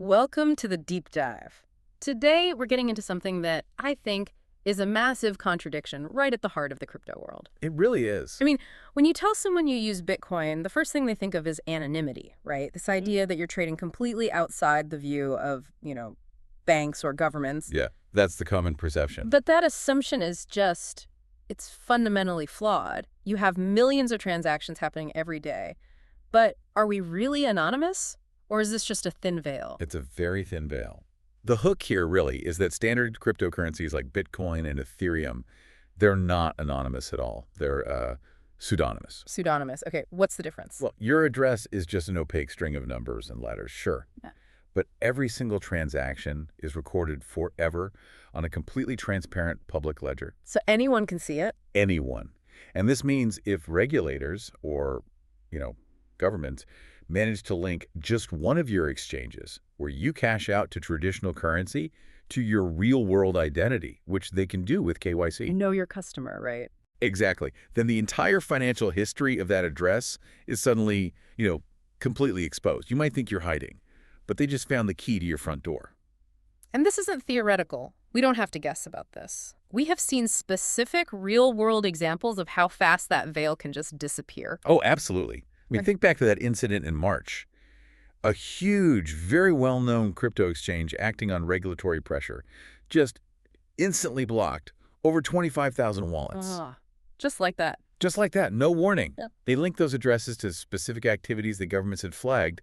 Welcome to the deep dive. Today, we're getting into something that I think is a massive contradiction right at the heart of the crypto world. It really is. I mean, when you tell someone you use Bitcoin, the first thing they think of is anonymity, right? This idea that you're trading completely outside the view of, banks or governments. Yeah, that's the common perception. But that assumption is it's fundamentally flawed. You have millions of transactions happening every day. But are we really anonymous? Or is this just a thin veil? It's a very thin veil. The hook here really is that standard cryptocurrencies like Bitcoin and Ethereum, they're not anonymous at all. They're pseudonymous. Pseudonymous. Okay, what's the difference? Well, your address is just an opaque string of numbers and letters, sure. Yeah. But every single transaction is recorded forever on a completely transparent public ledger. So anyone can see it? Anyone. And this means if regulators or, governments manage to link just one of your exchanges where you cash out to traditional currency to your real-world identity, which they can do with KYC. Know your customer, right? Exactly. Then the entire financial history of that address is suddenly, completely exposed. You might think you're hiding, but they just found the key to your front door. And this isn't theoretical. We don't have to guess about this. We have seen specific real-world examples of how fast that veil can just disappear. Oh, absolutely. Think back to that incident in March. A huge, very well-known crypto exchange acting on regulatory pressure just instantly blocked over 25,000 wallets. Just like that. Just like that, no warning. Yeah. They linked those addresses to specific activities that governments had flagged,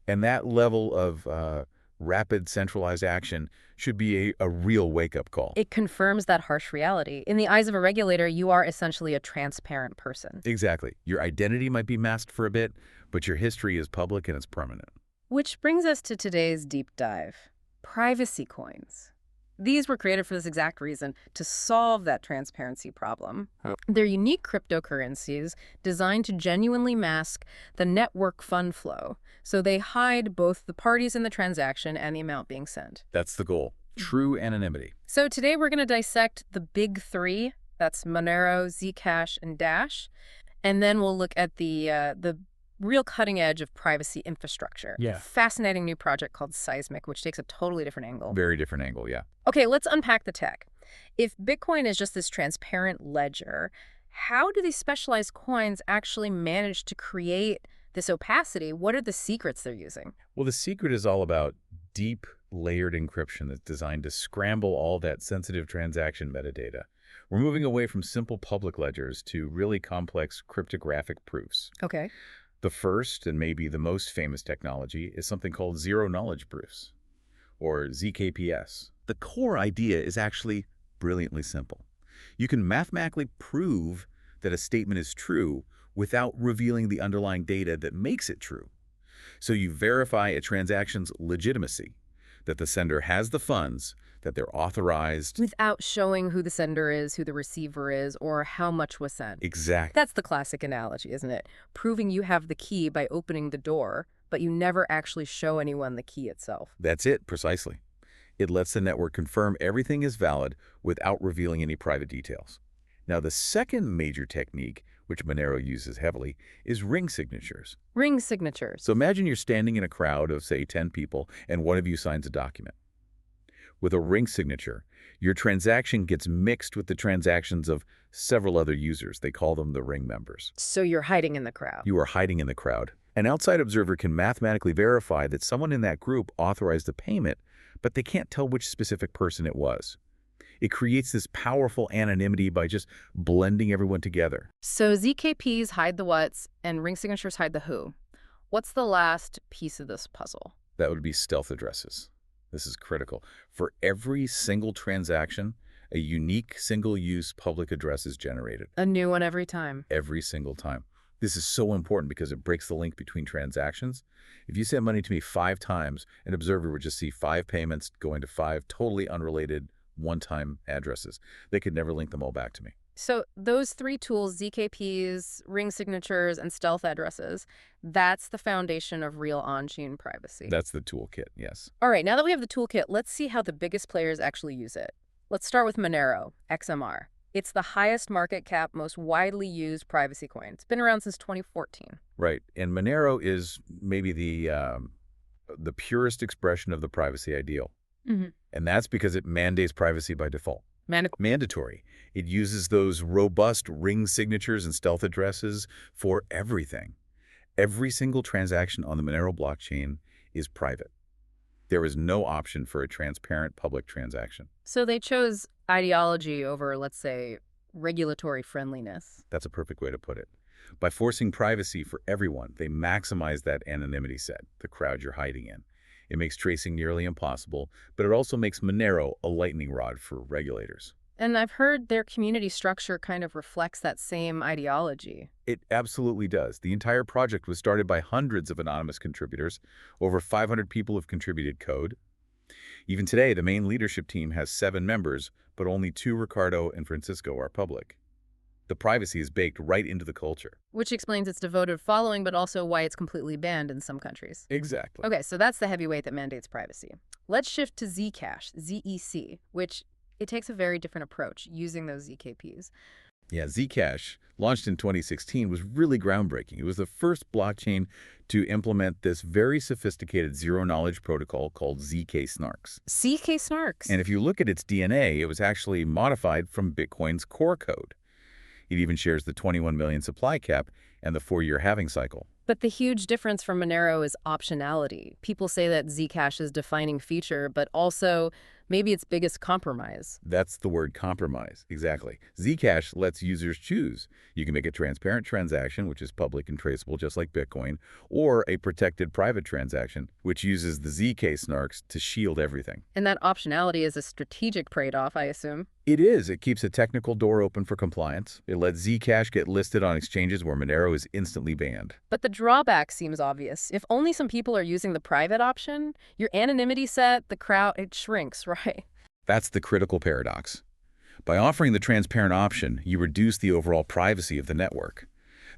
and that level of rapid centralized action should be a real wake-up call. It confirms that harsh reality. In the eyes of a regulator, you are essentially a transparent person. Exactly. Your identity might be masked for a bit, but your history is public and it's permanent. Which brings us to today's deep dive. Privacy coins. These were created for this exact reason, to solve that transparency problem. They're unique cryptocurrencies designed to genuinely mask the network fund flow, so they hide both the parties in the transaction and the amount being sent. That's the goal. True anonymity. So today we're going to dissect the big three. That's Monero, Zcash, and Dash. And then we'll look at the real cutting edge of privacy infrastructure. Yeah. Fascinating new project called Seismic, which takes a totally different angle. Very different angle, yeah. Okay, let's unpack the tech. If Bitcoin is just this transparent ledger, how do these specialized coins actually manage to create this opacity? What are the secrets they're using? Well, the secret is all about deep layered encryption that's designed to scramble all that sensitive transaction metadata. We're moving away from simple public ledgers to really complex cryptographic proofs. Okay. The first, and maybe the most famous technology, is something called zero-knowledge proofs, or ZKPs. The core idea is actually brilliantly simple. You can mathematically prove that a statement is true without revealing the underlying data that makes it true. So you verify a transaction's legitimacy, that the sender has the funds, that they're authorized. Without showing who the sender is, who the receiver is, or how much was sent. Exactly. That's the classic analogy, isn't it? Proving you have the key by opening the door, but you never actually show anyone the key itself. That's it, precisely. It lets the network confirm everything is valid without revealing any private details. Now, the second major technique, which Monero uses heavily, is ring signatures. Ring signatures. So imagine you're standing in a crowd of, say, 10 people, and one of you signs a document. With a ring signature, your transaction gets mixed with the transactions of several other users. They call them the ring members. So you're hiding in the crowd. You are hiding in the crowd. An outside observer can mathematically verify that someone in that group authorized the payment, but they can't tell which specific person it was. It creates this powerful anonymity by just blending everyone together. So ZKPs hide the what's and ring signatures hide the who. What's the last piece of this puzzle? That would be stealth addresses. This is critical. For every single transaction, a unique single-use public address is generated. A new one every time. Every single time. This is so important because it breaks the link between transactions. If you send money to me 5 times, an observer would just see 5 payments going to 5 totally unrelated one-time addresses. They could never link them all back to me. So those 3 tools, ZKPs, ring signatures, and stealth addresses, that's the foundation of real on-chain privacy. That's the toolkit, yes. All right, now that we have the toolkit, let's see how the biggest players actually use it. Let's start with Monero, XMR. It's the highest market cap, most widely used privacy coin. It's been around since 2014. Right, and Monero is maybe the the purest expression of the privacy ideal. Hmm. And that's because it mandates privacy by default. Mandatory. Mandatory. It uses those robust ring signatures and stealth addresses for everything. Every single transaction on the Monero blockchain is private. There is no option for a transparent public transaction. So they chose ideology over, let's say, regulatory friendliness. That's a perfect way to put it. By forcing privacy for everyone, they maximize that anonymity set, the crowd you're hiding in. It makes tracing nearly impossible, but it also makes Monero a lightning rod for regulators. And I've heard their community structure kind of reflects that same ideology. It absolutely does. The entire project was started by hundreds of anonymous contributors. Over 500 people have contributed code. Even today, the main leadership team has 7 members, but only 2, Ricardo and Francisco, are public. The privacy is baked right into the culture. Which explains its devoted following, but also why it's completely banned in some countries. Exactly. Okay, so that's the heavyweight that mandates privacy. Let's shift to Zcash, ZEC, which it takes a very different approach using those ZKPs. Yeah, Zcash, launched in 2016, was really groundbreaking. It was the first blockchain to implement this very sophisticated zero-knowledge protocol called ZK-SNARKs. ZK snarks. And if you look at its DNA, it was actually modified from Bitcoin's core code. It even shares the 21 million supply cap and the 4-year halving cycle. But the huge difference from Monero is optionality. People say that Zcash is a defining feature, but also maybe its biggest compromise. That's the word compromise, exactly. Zcash lets users choose. You can make a transparent transaction, which is public and traceable just like Bitcoin, or a protected private transaction, which uses the ZK snarks to shield everything. And that optionality is a strategic trade-off, I assume. It is. It keeps a technical door open for compliance. It lets Zcash get listed on exchanges where Monero is instantly banned. But the drawback seems obvious. If only some people are using the private option, your anonymity set, the crowd, it shrinks, right? That's the critical paradox. By offering the transparent option, you reduce the overall privacy of the network.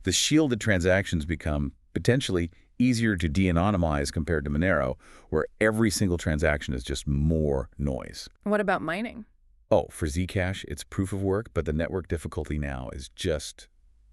The shielded transactions become, potentially, easier to de-anonymize compared to Monero, where every single transaction is just more noise. What about mining? Oh, for Zcash, it's proof of work, but the network difficulty now is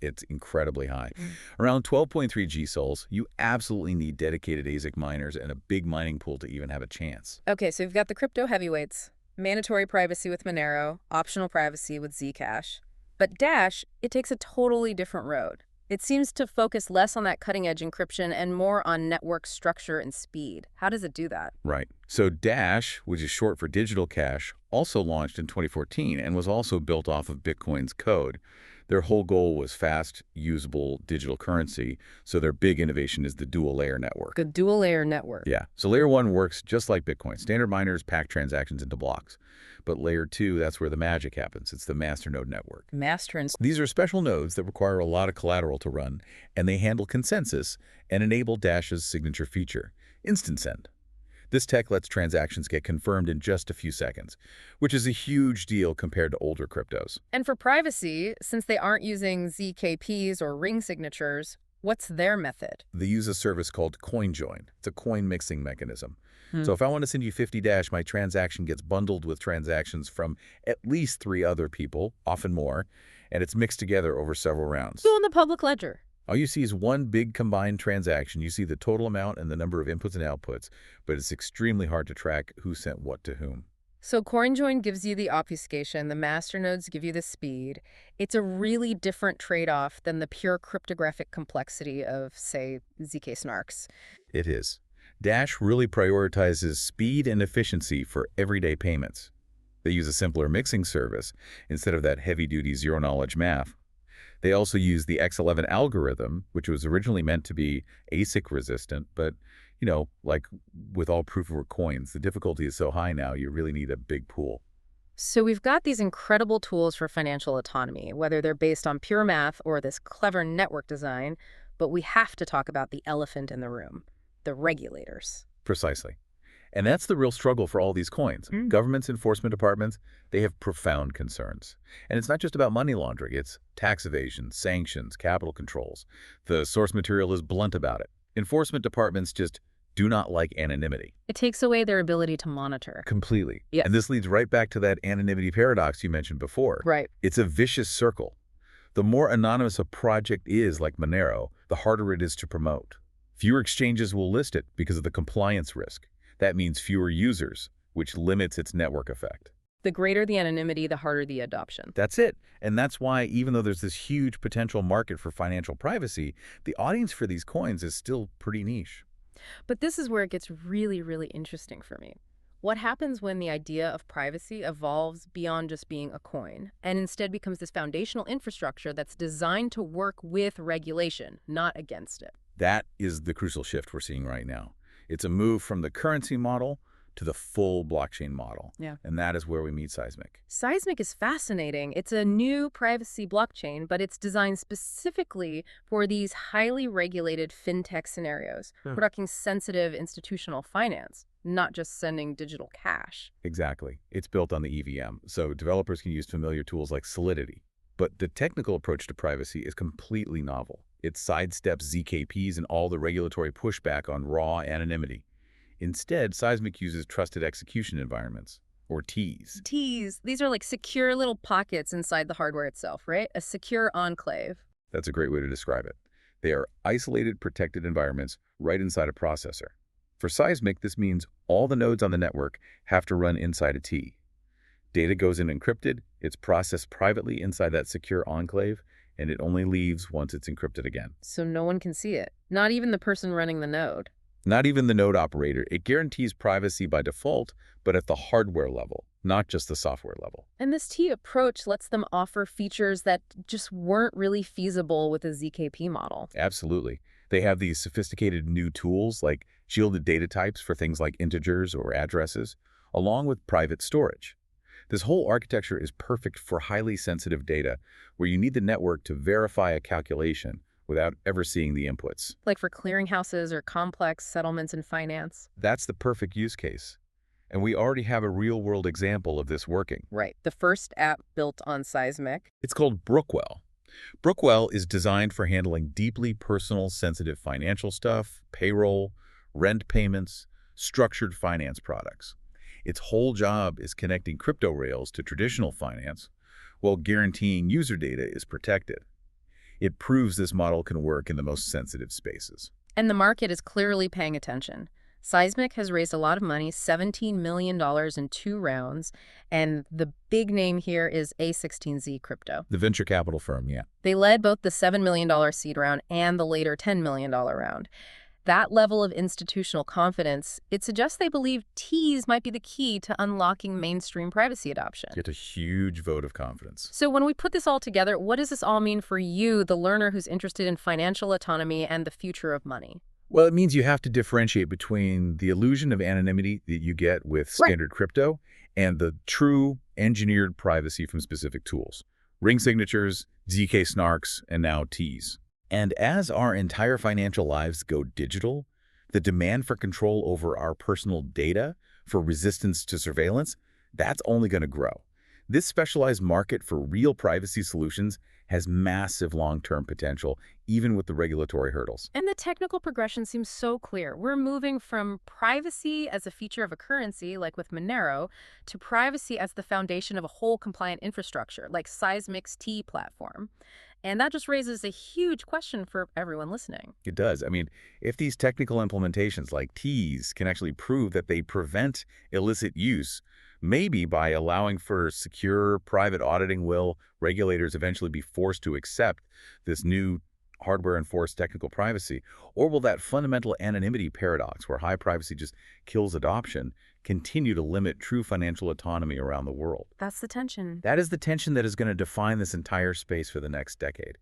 it's incredibly high. Around 12.3 G-sols, you absolutely need dedicated ASIC miners and a big mining pool to even have a chance. Okay, so you've got the crypto heavyweights, mandatory privacy with Monero, optional privacy with Zcash. But Dash, it takes a totally different road. It seems to focus less on that cutting-edge encryption and more on network structure and speed. How does it do that? Right. So Dash, which is short for digital cash, also launched in 2014 and was also built off of Bitcoin's code. Their whole goal was fast, usable digital currency, so their big innovation is the dual-layer network. A dual-layer network. Yeah. So Layer 1 works just like Bitcoin. Standard miners pack transactions into blocks. But Layer 2, that's where the magic happens. It's the masternode network. These are special nodes that require a lot of collateral to run, and they handle consensus and enable Dash's signature feature, Instant Send. This tech lets transactions get confirmed in just a few seconds, which is a huge deal compared to older cryptos. And for privacy, since they aren't using ZKPs or ring signatures, what's their method? They use a service called CoinJoin. It's a coin mixing mechanism. So if I want to send you 50 Dash, my transaction gets bundled with transactions from at least 3 other people, often more, and it's mixed together over several rounds. So in the public ledger. All you see is one big combined transaction. You see the total amount and the number of inputs and outputs, but it's extremely hard to track who sent what to whom. So CoinJoin gives you the obfuscation, the masternodes give you the speed. It's a really different trade-off than the pure cryptographic complexity of, say, ZK snarks. It is. Dash really prioritizes speed and efficiency for everyday payments. They use a simpler mixing service instead of that heavy-duty zero-knowledge math. They also use the X11 algorithm, which was originally meant to be ASIC resistant, but, you know, like with all proof-of-work coins, the difficulty is so high now, you really need a big pool. So we've got these incredible tools for financial autonomy, whether they're based on pure math or this clever network design, but we have to talk about the elephant in the room, the regulators. Precisely. And that's the real struggle for all these coins. Governments, enforcement departments, they have profound concerns. And it's not just about money laundering. It's tax evasion, sanctions, capital controls. The source material is blunt about it. Enforcement departments just do not like anonymity. It takes away their ability to monitor. Completely. Yes. And this leads right back to that anonymity paradox you mentioned before. Right. It's a vicious circle. The more anonymous a project is like Monero, the harder it is to promote. Fewer exchanges will list it because of the compliance risk. That means fewer users, which limits its network effect. The greater the anonymity, the harder the adoption. That's it. And that's why, even though there's this huge potential market for financial privacy, the audience for these coins is still pretty niche. But this is where it gets really, really interesting for me. What happens when the idea of privacy evolves beyond just being a coin and instead becomes this foundational infrastructure that's designed to work with regulation, not against it? That is the crucial shift we're seeing right now. It's a move from the currency model to the full blockchain model. Yeah. And that is where we meet Seismic. Seismic is fascinating. It's a new privacy blockchain, but it's designed specifically for these highly regulated fintech scenarios. We're talking sensitive institutional finance, not just sending digital cash. Exactly. It's built on the EVM, so developers can use familiar tools like Solidity. But the technical approach to privacy is completely novel. It sidesteps ZKPs and all the regulatory pushback on raw anonymity. Instead, Seismic uses trusted execution environments, or TEEs. TEEs, these are like secure little pockets inside the hardware itself, right? A secure enclave. That's a great way to describe it. They are isolated, protected environments right inside a processor. For Seismic, this means all the nodes on the network have to run inside a TEE. Data goes in encrypted, it's processed privately inside that secure enclave, and it only leaves once it's encrypted again. So no one can see it, not even the person running the node. Not even the node operator. It guarantees privacy by default, but at the hardware level, not just the software level. And this T approach lets them offer features that just weren't really feasible with a ZKP model. Absolutely. They have these sophisticated new tools like shielded data types for things like integers or addresses, along with private storage. This whole architecture is perfect for highly sensitive data, where you need the network to verify a calculation without ever seeing the inputs. Like for clearinghouses or complex settlements in finance. That's the perfect use case. And we already have a real-world example of this working. Right. The first app built on Seismic. It's called Brookwell. Brookwell is designed for handling deeply personal, sensitive financial stuff, payroll, rent payments, structured finance products. Its whole job is connecting crypto rails to traditional finance while guaranteeing user data is protected. It proves this model can work in the most sensitive spaces. And the market is clearly paying attention. Seismic has raised a lot of money, $17 million in 2 rounds, and the big name here is A16Z Crypto. The venture capital firm, yeah. They led both the $7 million seed round and the later $10 million round. That level of institutional confidence, it suggests they believe TEEs might be the key to unlocking mainstream privacy adoption. Get a huge vote of confidence. So when we put this all together, what does this all mean for you, the learner who's interested in financial autonomy and the future of money? Well, it means you have to differentiate between the illusion of anonymity that you get with standard crypto and the true engineered privacy from specific tools. Ring signatures, ZK snarks, and now TEEs. And as our entire financial lives go digital, the demand for control over our personal data, for resistance to surveillance, that's only going to grow. This specialized market for real privacy solutions has massive long-term potential, even with the regulatory hurdles. And the technical progression seems so clear. We're moving from privacy as a feature of a currency, like with Monero, to privacy as the foundation of a whole compliant infrastructure, like Seismic's T platform. And that just raises a huge question for everyone listening. It does. I mean, if these technical implementations like TEEs can actually prove that they prevent illicit use, maybe by allowing for secure private auditing, will regulators eventually be forced to accept this new hardware-enforced technical privacy? Or will that fundamental anonymity paradox, where high privacy just kills adoption, continue to limit true financial autonomy around the world? That's the tension. That is the tension that is going to define this entire space for the next decade.